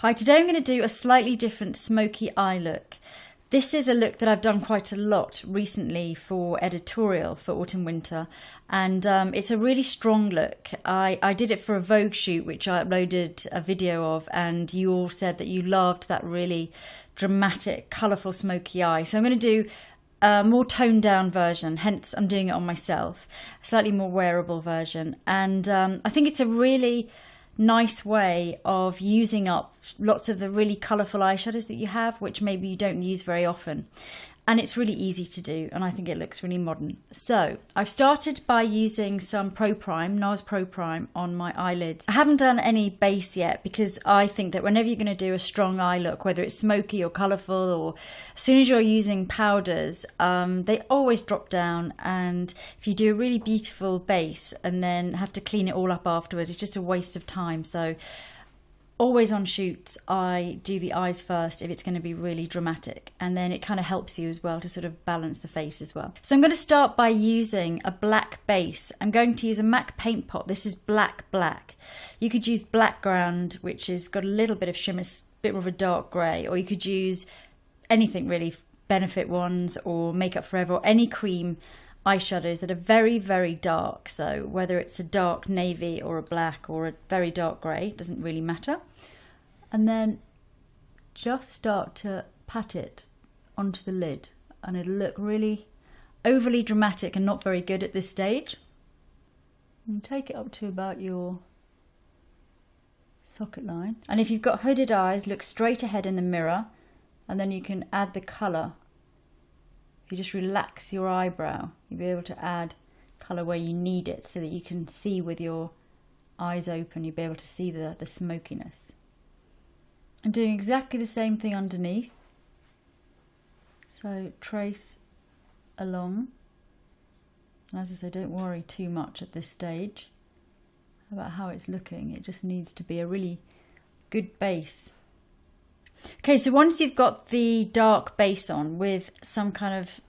Hi, today I'm going to do a slightly different smoky eye look. This is a look that I've done quite a lot recently for editorial for autumn winter, and it's a really strong look. I did it for a Vogue shoot which I uploaded a video of, and you all said that you loved that really dramatic, colourful smoky eye. So I'm going to do a more toned down version, hence I'm doing it on myself, a slightly more wearable version, and I think it's a really nice way of using up lots of the really colourful eyeshadows that you have, which maybe you don't use very often. And it's really easy to do, and I think it looks really modern. So I've started by using some Pro Prime, NARS Pro Prime, on my eyelids. I haven't done any base yet because I think that whenever you're going to do a strong eye look, whether it's smoky or colourful, or as soon as you're using powders, they always drop down, and if you do a really beautiful base and then have to clean it all up afterwards, it's just a waste of time. So always on shoots, I do the eyes first if it's going to be really dramatic, and then it kind of helps you as well to sort of balance the face as well. So I'm going to start by using a black base. I'm going to use a MAC paint pot. This is black. You could use black ground, which has got a little bit of shimmer, a bit more of a dark grey, or you could use anything really, Benefit ones or Makeup Forever, or any cream eyeshadows that are very dark. So whether it's a dark navy or a black or a very dark grey, doesn't really matter. And then just start to pat it onto the lid, and it'll look really overly dramatic and not very good at this stage. And take it up to about your socket line, and if you've got hooded eyes, look straight ahead in the mirror, and then you can add the colour. If you just relax your eyebrow, you'll be able to add colour where you need it, so that you can see with your eyes open, you'll be able to see the smokiness. And doing exactly the same thing underneath. So trace along. And as I say, don't worry too much at this stage about how it's looking. It just needs to be a really good base. Okay, so once you've got the dark base on with some kind of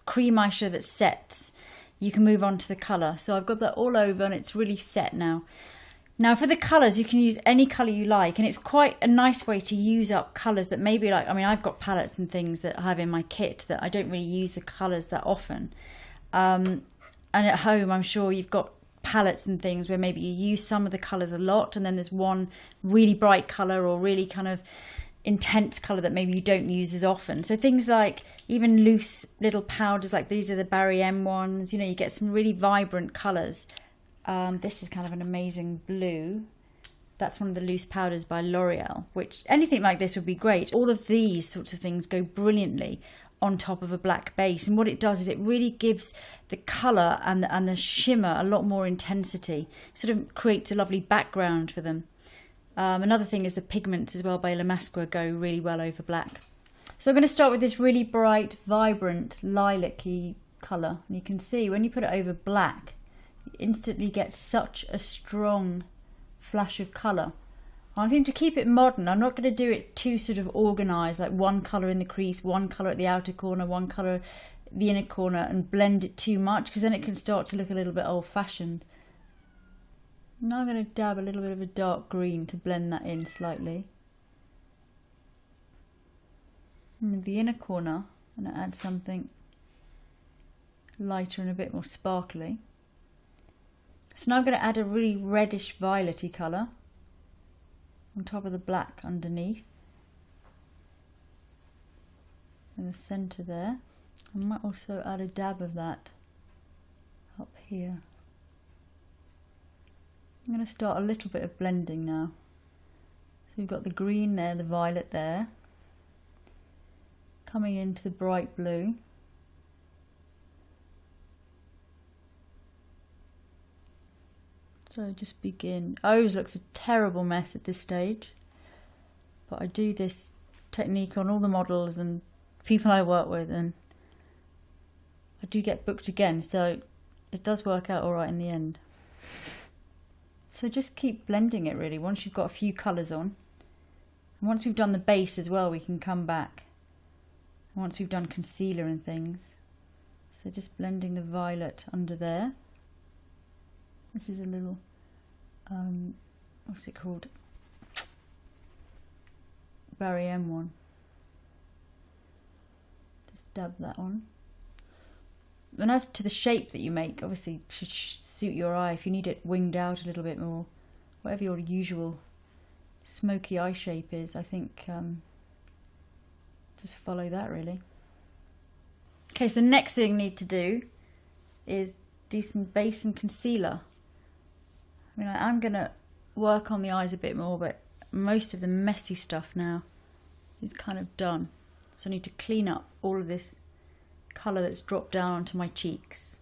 cream eyeshadow that sets, you can move on to the colour. So I've got that all over and it's really set now. Now for the colours, you can use any colour you like, and it's quite a nice way to use up colours that maybe, like, I mean, I've got palettes and things that I have in my kit that I don't really use the colours that often. And at home, I'm sure you've got palettes and things where maybe you use some of the colours a lot, and then there's one really bright colour or really kind of intense colour that maybe you don't use as often. So things like even loose little powders, like these are the Barry M ones, you know, you get some really vibrant colours. This is kind of an amazing blue. That's one of the loose powders by L'Oreal, which anything like this would be great. All of these sorts of things go brilliantly on top of a black base, and what it does is it really gives the colour and the shimmer a lot more intensity. Sort of creates a lovely background for them. Another thing is the pigments as well by La Mascara go really well over black. So I'm going to start with this really bright, vibrant, lilac-y colour. And you can see when you put it over black, you instantly get such a strong flash of colour. I think to keep it modern, I'm not going to do it too sort of organised, like one colour in the crease, one colour at the outer corner, one colour at the inner corner, and blend it too much, because then it can start to look a little bit old-fashioned. Now I'm going to dab a little bit of a dark green to blend that in slightly. And with the inner corner, I'm going to add something lighter and a bit more sparkly. So now I'm going to add a really reddish violety colour on top of the black underneath. In the centre there. I might also add a dab of that up here. I'm going to start a little bit of blending now. So we've got the green there, the violet there, coming into the bright blue. So just begin. O's looks a terrible mess at this stage, but I do this technique on all the models and people I work with, and I do get booked again, so it does work out all right in the end. So just keep blending it really once you've got a few colours on. And once we've done the base as well, we can come back. Once we've done concealer and things. So just blending the violet under there. This is a little, what's it called? Barry M one. Just dab that on. And as to the shape that you make, obviously it should suit your eye. If you need it winged out a little bit more, whatever your usual smoky eye shape is, I think just follow that really. Okay, so the next thing you need to do is do some base and concealer. I mean, I'm going to work on the eyes a bit more, but most of the messy stuff now is kind of done. So I need to clean up all of this colour that's dropped down onto my cheeks.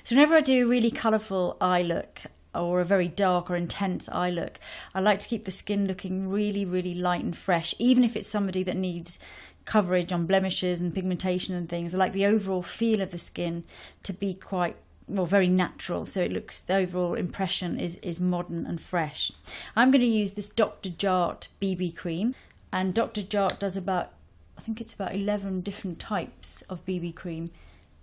So whenever I do a really colourful eye look, or a very dark or intense eye look, I like to keep the skin looking really, really light and fresh, even if it's somebody that needs coverage on blemishes and pigmentation and things. I like the overall feel of the skin to be quite, well, very natural, so it looks, the overall impression is modern and fresh. I'm going to use this Dr. Jart BB cream, and Dr. Jart does about, I think it's about 11 different types of BB cream,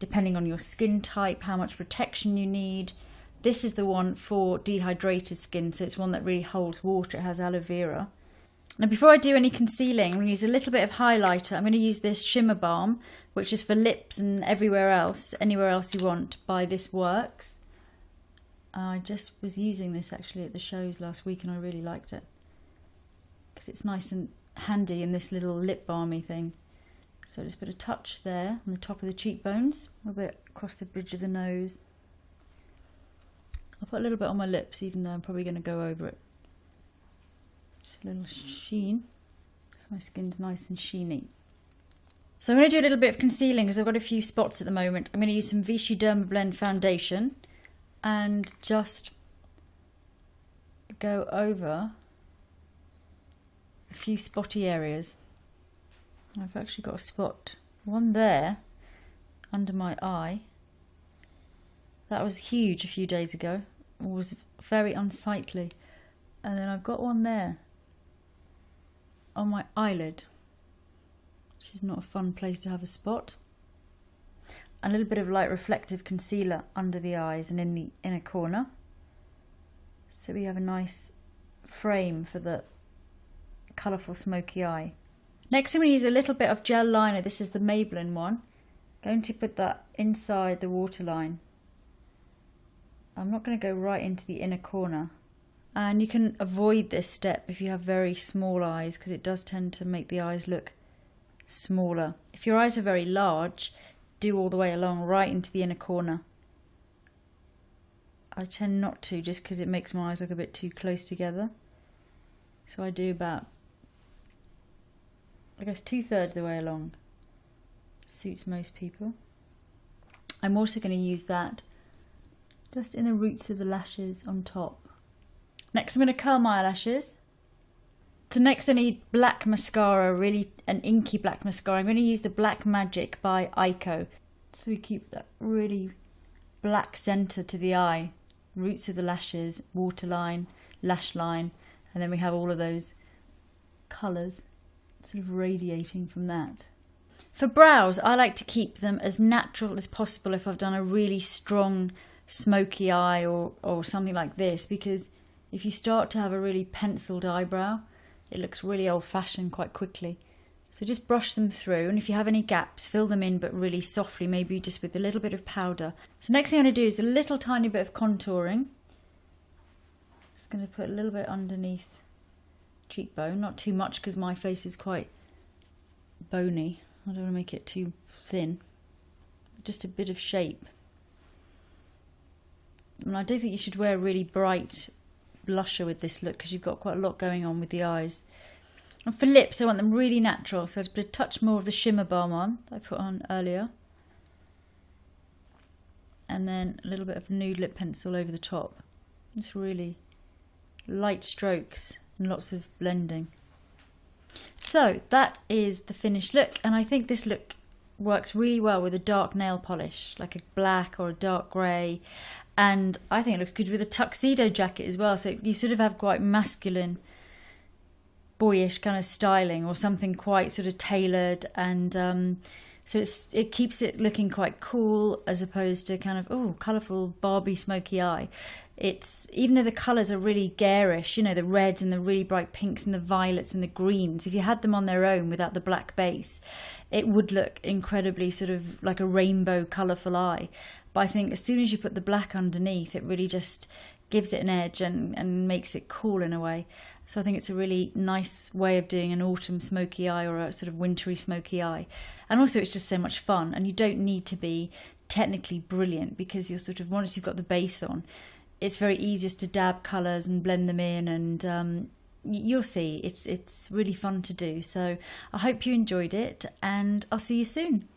depending on your skin type, how much protection you need. This is the one for dehydrated skin, so it's one that really holds water. It has aloe vera. Now before I do any concealing, I'm going to use a little bit of highlighter. I'm going to use this Shimmer Balm, which is for lips and everywhere else, anywhere else you want, by This Works. I just was using this actually at the shows last week and I really liked it, because it's nice and handy in this little lip balmy thing. So just put a touch there on the top of the cheekbones, a little bit across the bridge of the nose. I'll put a little bit on my lips, even though I'm probably going to go over it. Just a little sheen, so my skin's nice and sheeny. So I'm going to do a little bit of concealing because I've got a few spots at the moment. I'm going to use some Vichy Dermablend foundation and just go over a few spotty areas. I've actually got a spot, one there under my eye. That was huge a few days ago. It was very unsightly. And then I've got one there on my eyelid, which is not a fun place to have a spot. A little bit of light reflective concealer under the eyes and in the inner corner. So we have a nice frame for the colourful smoky eye. Next I'm going to use a little bit of gel liner. This is the Maybelline one. Going to put that inside the waterline. I'm not going to go right into the inner corner. And you can avoid this step if you have very small eyes, because it does tend to make the eyes look smaller. If your eyes are very large, do all the way along right into the inner corner. I tend not to, just because it makes my eyes look a bit too close together. So I do about, I guess, 2/3 of the way along. Suits most people. I'm also going to use that just in the roots of the lashes on top. Next I'm going to curl my eyelashes. So next I need black mascara, really an inky black mascara. I'm going to use the Black Magic by Ico. So we keep that really black centre to the eye. Roots of the lashes, waterline, lash line, and then we have all of those colours sort of radiating from that. For brows, I like to keep them as natural as possible if I've done a really strong smoky eye or something like this, because if you start to have a really penciled eyebrow, it looks really old-fashioned quite quickly. So just brush them through, and if you have any gaps, fill them in, but really softly, maybe just with a little bit of powder. So next thing I'm going to do is a little tiny bit of contouring. Just going to put a little bit underneath cheekbone, not too much because my face is quite bony. I don't want to make it too thin. Just a bit of shape. And I don't think you should wear a really bright blusher with this look because you've got quite a lot going on with the eyes. And for lips, I want them really natural, so I just put a touch more of the Shimmer Balm on that I put on earlier. And then a little bit of nude lip pencil over the top. Just really light strokes and lots of blending. So that is the finished look, and I think this look works really well with a dark nail polish, like a black or a dark grey. And I think it looks good with a tuxedo jacket as well, so you sort of have quite masculine, boyish kind of styling, or something quite sort of tailored, and so it keeps it looking quite cool as opposed to kind of, oh, colourful Barbie smoky eye. It's, even though the colours are really garish, you know, the reds and the really bright pinks and the violets and the greens, if you had them on their own without the black base, it would look incredibly sort of like a rainbow colourful eye. But I think as soon as you put the black underneath, it really just gives it an edge and makes it cool in a way. So I think it's a really nice way of doing an autumn smoky eye, or a sort of wintry smoky eye. And also it's just so much fun, and you don't need to be technically brilliant, because you're sort of, once you've got the base on, it's very easy just to dab colours and blend them in, and you'll see it's really fun to do. So I hope you enjoyed it, and I'll see you soon.